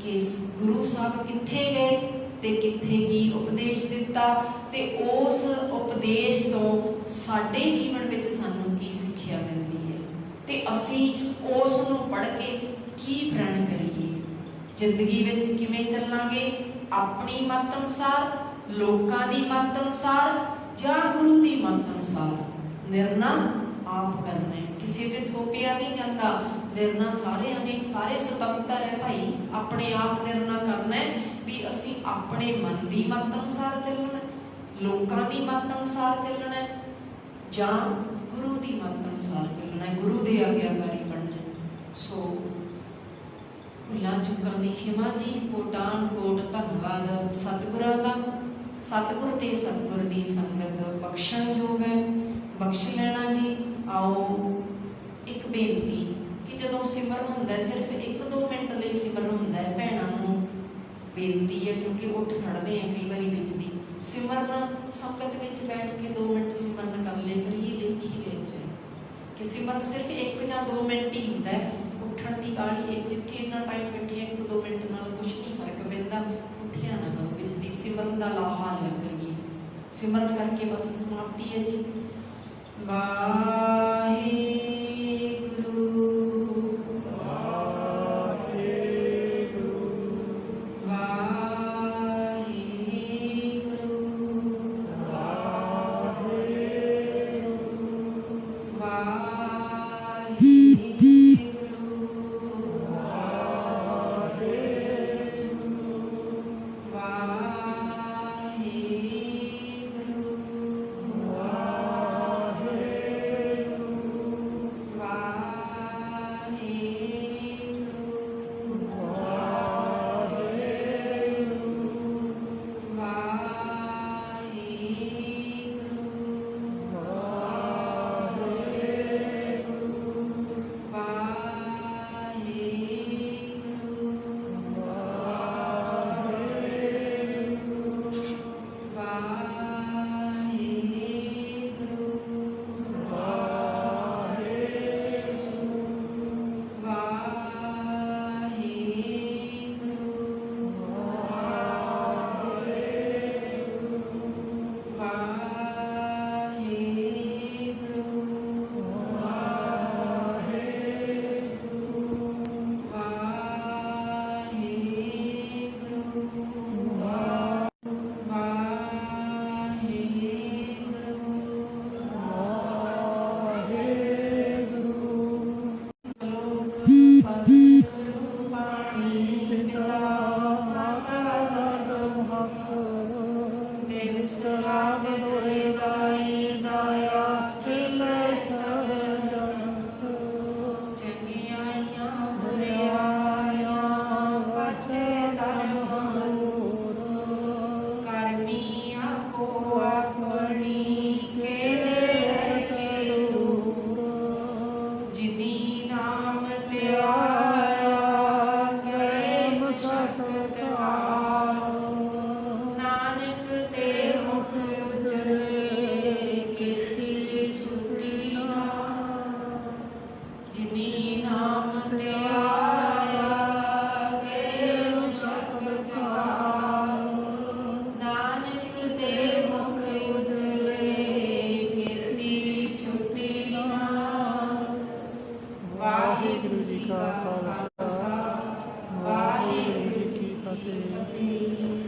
ਕਿ ਗੁਰੂ ਸਾਹਿਬ ਕਿੱਥੇ ਗਏ ਤੇ ਕਿੱਥੇ ਕੀ ਉਪਦੇਸ਼ ਦਿੱਤਾ, ਤੇ ਉਸ ਉਪਦੇਸ਼ ਤੋਂ ਸਾਡੇ ਜੀਵਨ ਵਿੱਚ ਸਾਨੂੰ ਕੀ ਸਿੱਖਿਆ ਮਿਲਦੀ ਹੈ, ਤੇ ਅਸੀਂ ਉਸ ਨੂੰ ਪੜ੍ਹ ਕੇ ਕੀ ਪ੍ਰਣ ਕਰੀਏ, ਜ਼ਿੰਦਗੀ ਵਿੱਚ ਕਿਵੇਂ ਚੱਲਾਂਗੇ, ਆਪਣੀ ਮੱਤ ਅਨੁਸਾਰ, ਲੋਕਾਂ ਦੀ ਮੱਤ ਅਨੁਸਾਰ ਜਾਂ ਗੁਰੂ ਦੀ ਮੱਤ ਅਨੁਸਾਰ। ਨਿਰਣਾ ਆਪ ਕਰਨਾ ਹੈ, ਕਿਸੇ ਤੇ ਥੋਪਿਆ ਨਹੀਂ ਜਾਂਦਾ। ਨਿਰਣਾ ਸਾਰਿਆਂ ਨੇ, ਸਾਰੇ ਸੁਤੰਤਰ ਹੈ ਭਾਈ, ਆਪਣੇ ਆਪ ਨਿਰਣਾ ਕਰਨਾ ਹੈ ਵੀ ਅਸੀਂ ਆਪਣੇ ਮਨ ਦੀ ਮੱਤ ਅਨੁਸਾਰ ਚੱਲਣਾ, ਲੋਕਾਂ ਦੀ ਮੱਤ ਅਨੁਸਾਰ ਚੱਲਣਾ ਜਾਂ ਗੁਰੂ ਦੀ ਮੱਤ ਅਨੁਸਾਰ ਚੱਲਣਾ, ਗੁਰੂ ਦੇ ਆਗਿਆਕਾਰੀ ਬਣਨਾ। ਸੋ ਭੁੱਲਾਂ ਚੁੱਕਾਂ ਦੀ ਖਿਮਾ ਜੀ, ਕੋਟਾਨ ਕੋਟ ਧੰਨਵਾਦ ਸਤਿਗੁਰਾਂ ਦਾ। ਸਤਿਗੁਰ ਤੇ ਸਤਿਗੁਰ ਦੀ ਸੰਗਤ ਬਖਸ਼ਣ ਯੋਗ ਹੈ, ਬਖਸ਼ ਲੈਣਾ ਜੀ। ਆਓ ਇੱਕ ਬੇਨਤੀ ਕਿ ਜਦੋਂ ਸਿਮਰਨ ਹੁੰਦਾ ਸਿਰਫ 1-2 ਮਿੰਟ ਲਈ ਸਿਮਰਨ ਹੁੰਦਾ ਹੈ, ਭੈਣਾਂ ਨੂੰ ਬੇਨਤੀ ਹੈ ਕਿਉਂਕਿ ਉੱਠ ਖੜਦੇ ਆ ਕਈ ਵਾਰੀ ਵਿੱਚ ਦੀ, ਸਿਮਰਨ ਸੰਗਤ ਵਿੱਚ ਬੈਠ ਕੇ 2 ਮਿੰਟ ਸਿਮਰਨ ਕਰ ਲਿਆ ਕਰੀਏ। ਲੇਖੀ ਵਿੱਚ ਕਿ ਸਿਮਰਨ ਸਿਰਫ 1 ਜਾਂ 2 ਮਿੰਟ ਹੀ ਹੁੰਦਾ ਹੈ, ਉੱਠਣ ਦੀ ਕਾਹਲੀ ਹੈ, ਜਿੱਥੇ ਇੰਨਾ ਟਾਈਮ ਬੈਠੇ 1-2 ਮਿੰਟ ਨਾਲ ਕੁਛ ਨਹੀਂ ਫਰਕ ਪੈਂਦਾ, ਉੱਠਿਆ ਨਾ ਕਰੋ ਵਿੱਚ ਦੀ, ਸਿਮਰਨ ਦਾ ਲਾਹਾ ਲਿਆ ਕਰੀਏ। ਸਿਮਰਨ ਕਰਕੇ ਬਸ ਸਮਾਪਤੀ ਹੈ ਜੀ। ਵਾਹਿਗੁਰੂ ਵਾਹਿਗੁਰੂ ਜੀ ਕਾ ਖਾਲਸਾ ਵਾਹਿਗੁਰੂ ਜੀ ਕੀ ਫਤਿਹ।